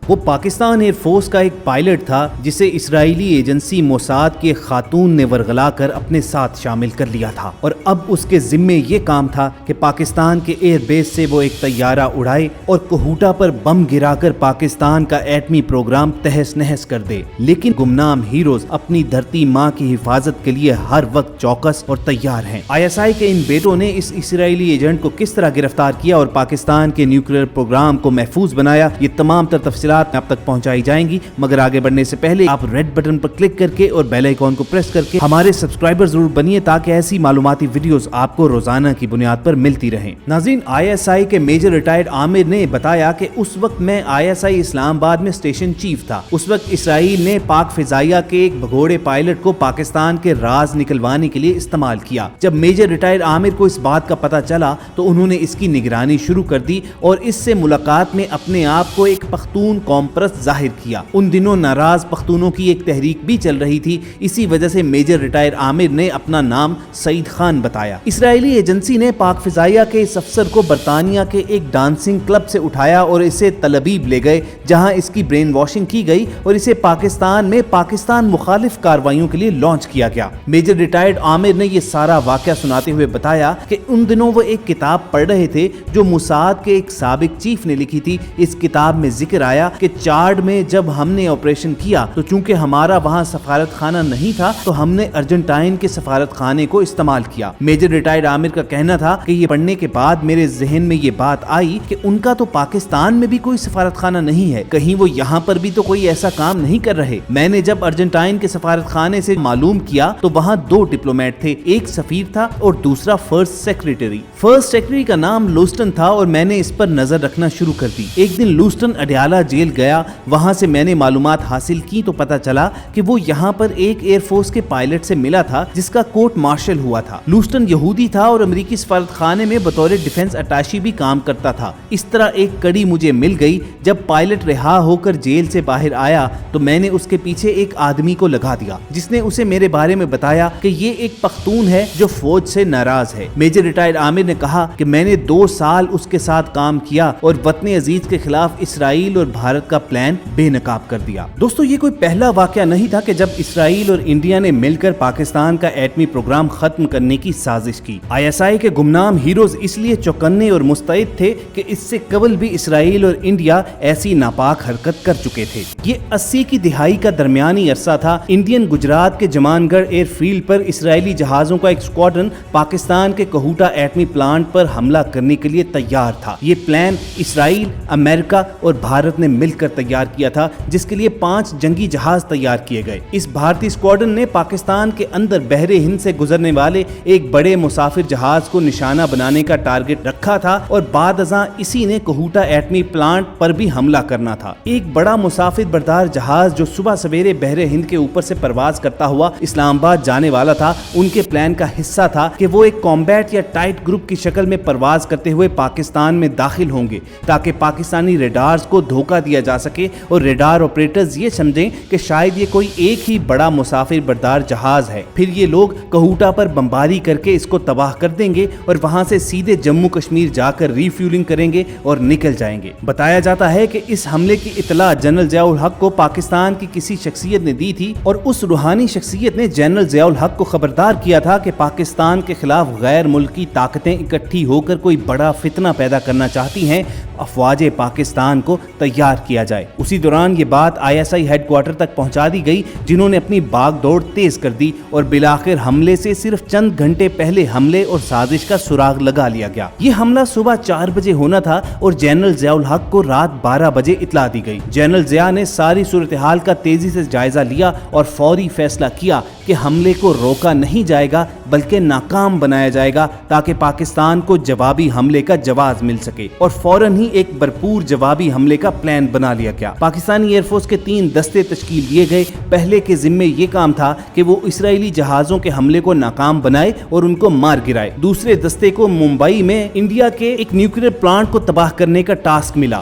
وہ Pakistan air force کا ایک پائلٹ تھا جسے اسرائیلی ایجنسی موساد کے خاتون نے ورغلا کر اپنے ساتھ شامل کر لیا تھا، اور اب اس کے ذمے یہ کام تھا کہ پاکستان کے ایئر بیس سے وہ ایک طیارہ اڑائے اور کوہوٹا پر بم گرا کر پاکستان کا ایٹمی پروگرام تہس نہس کر دے۔ لیکن گمنام ہیروز اپنی دھرتی ماں کی حفاظت کے لیے ہر وقت چوکس اور تیار ہیں۔ ISI کے ان بیٹوں نے اس اسرائیلی ایجنٹ کو کس طرح گرفتار کیا اور پاکستان کے نیوکلیئر پروگرام کو محفوظ بنایا، یہ تمام تر تفصیلات اب تک پہنچائی جائیں گی، مگر آگے بڑھنے سے پہلے آپ ریڈ بٹن پر کلک کر کے اور بیل آئیکن کو پریس کر کے ہمارے سبسکرائبر ضرور بنیے تاکہ ایسی معلوماتی ویڈیوز آپ کو روزانہ کی بنیاد پر ملتی رہیں۔ ناظرین، ISI کے میجر ریٹائرڈ عامر نے بتایا کہ اس وقت میں ISI اسلام آباد میں اسٹیشن چیف تھا۔ اس وقت اسرائیل نے پاک فضائیہ کے ایک بھگوڑے پائلٹ کو پاکستان کے راز نکلوانے کے لیے استعمال کیا۔ جب میجر ریٹائرڈ عامر کو اس بات کا پتہ چلا تو انہوں نے اس کی نگرانی شروع کر دی اور اس سے ملاقات میں اپنے آپ کو ایک پختون قوم پرست ظاہر کیا۔ ان دنوں ناراض پختونوں کی ایک تحریک بھی چل رہی تھی، اسی وجہ سے میجر ریٹائر عامر نے اپنا نام سعید خان بتایا۔ اسرائیلی ایجنسی نے پاک فضائیہ کے اس افسر کو برطانیہ کے ایک ڈانسنگ کلب سے اٹھایا اور اسے تل ابیب لے گئے، جہاں اس کی برین واشنگ کی گئی اور اسے پاکستان میں پاکستان مخالف کارروائیوں کے لیے لانچ کیا گیا۔ میجر ریٹائرڈ عامر نے یہ سارا واقعہ سناتے ہوئے بتایا کہ ان دنوں وہ ایک کتاب پڑھ رہے تھے جو موساد کے ایک سابق چیف نے لکھی تھی۔ اس کتاب میں ذکر آیا کہ چاڈ میں جب ہم نے آپریشن کیا تو چونکہ ہمارا وہاں سفارت خانہ نہیں تھا تو ہم نے ارجنٹائن کے سفارت خانے کو استعمال کیا۔ میجر ریٹائرڈ عامر کا کہنا تھا کہ یہ پڑھنے کے بعد میرے ذہن میں یہ بات آئی کہ ان کا تو پاکستان میں بھی کوئی سفارت خانہ نہیں ہے، کہیں وہ یہاں پر بھی تو کوئی ایسا کام نہیں کر رہے۔ میں نے جب ارجنٹائن کے سفارت خانے سے معلوم کیا تو وہاں 2 ڈپلومیٹ تھے، ایک سفیر تھا اور دوسرا فرسٹ سیکریٹری۔ فرسٹ سیکریٹری کا نام لوسٹن تھا اور میں نے اس پر نظر رکھنا شروع کر دی۔ ایک دن لوسٹن اڈیالہ جیل گیا، وہاں سے میں نے معلومات حاصل کی تو پتہ چلا کہ وہ یہاں پر ایک ایئر فورس کے پائلٹ سے ملا تھا جس کا کورٹ مارشل ہوا تھا۔ لوسٹن یہودی تھا اور امریکی سفارت خانے میں بطور ڈیفنس اٹاشی بھی کام کرتا تھا۔ اس طرح ایک کڑی مجھے مل گئی۔ جب پائلٹ رہا ہو کر جیل سے باہر آیا تو میں نے اس کے پیچھے ایک آدمی کو لگا دیا جس نے اسے میرے بارے میں بتایا کہ یہ ایک پختون ہے جو فوج سے ناراض ہے۔ میجر ریٹائرڈ عامر نے کہا کہ میں نے 2 سال اس کے ساتھ کام کیا اور وطن عزیز کے خلاف اسرائیل اور بھارت کا پلان بے نقاب کر دیا۔ دوستو، یہ کوئی پہلا واقعہ نہیں تھا کہ جب اسرائیل اور انڈیا نے مل کر پاکستان کا ایٹمی پروگرام ختم کرنے کی سازش کی۔ ISI کے گمنام ہیروز اس لیے چوکنے اور مستعد تھے کہ اس سے قبل بھی اسرائیل اور انڈیا ایسی ناپاک حرکت کر چکے تھے۔ یہ 80 کی دہائی کا درمیانی عرصہ تھا۔ انڈین گجرات کے جمان گڑھ ایئر فیلڈ پر اسرائیلی جہازوں کا ایک اسکواڈرن پاکستان کے کوہوٹا ایٹمی پلانٹ پر حملہ کرنے کے لیے تیار تھا۔ یہ پلان اسرائیل، امریکہ اور بھارت نے مل کر تیار کیا تھا، جس کے لیے 5 جنگی جہاز تیار کیے گئے۔ اس بھارتی اسکواڈرن نے پاکستان کے اندر بحر ہند سے گزرنے والے ایک بڑے مسافر جہاز کو نشانہ بنانے کا ٹارگٹ رکھا تھا اور بعد ازاں اسی نے کوہوٹا ایٹمی پلانٹ پر بھی حملہ کرنا تھا۔ ایک بڑا مسافر بردار جہاز جو صبح سویرے بحر ہند کے اوپر سے پرواز کرتا ہوا اسلام آباد جانے والا تھا، ان کے پلان کا حصہ تھا کہ وہ ایک کامبیٹ یا ٹائٹ گروپ کی شکل میں پرواز کرتے ہوئے پاکستان میں داخل ہوں گے تاکہ پاکستانی ریڈارز کو دھوکہ دیا جا سکے اور ریڈار آپریٹرز یہ سمجھیں کہ شاید یہ کوئی ایک ہی بڑا مسافر بردار جہاز ہے۔ پھر یہ لوگ کوہوٹا پر بمباری کر کے اس کو تباہ کر دیں گے اور وہاں سے سیدھے جموں کشمیر جا کر ری فیولنگ کریں گے اور نکل جائیں گے۔ بتایا جاتا ہے کہ اس حملے کی اطلاع جنرل ضیاء الحق کو پاکستان کی کسی شخصیت نے دی تھی اور اس روحانی شخصیت نے جنرل ضیاء الحق کو خبردار کیا تھا کہ پاکستان کے خلاف غیر ملکی طاقتیں اکٹھی ہو کر کوئی بڑا فتنہ پیدا کرنا چاہتی ہیں، افواج پاکستان کو تیار کیا جائے۔ اسی دوران یہ بات ISI ہیڈ کوارٹر تک پہنچا دی گئی، جنہوں نے اپنی باغ دوڑ تیز کر دی اور بالآخر حملے سے صرف چند گھنٹے پہلے حملے اور سازش کا سراغ لگا لیا گیا۔ یہ حملہ صبح 4 بجے ہونا تھا اور جنرل ضیاء الحق کو رات 12 بجے اطلاع دی گئی۔ جنرل ضیاء نے ساری صورتحال کا تیزی سے جائزہ لیا اور فوری فیصلہ کیا کہ حملے کو روکا نہیں جائے گا بلکہ ناکام بنایا جائے گا تاکہ پاکستان کو جوابی حملے کا جواز مل سکے، اور فوراً ہی ایک بھرپور جوابی حملے کا پلان بنا لیا گیا۔ پاکستانی ایئر فورس کے 3 دستے تشکیل دیے گئے۔ پہلے کے ذمے یہ کام تھا کہ وہ اسرائیلی جہازوں کے حملے کو ناکام بنائے اور ان کو مار گرائے۔ دوسرے دستے کو ممبئی میں انڈیا کے ایک نیوکلیئر پلانٹ کو تباہ کرنے کا ٹاسک ملا۔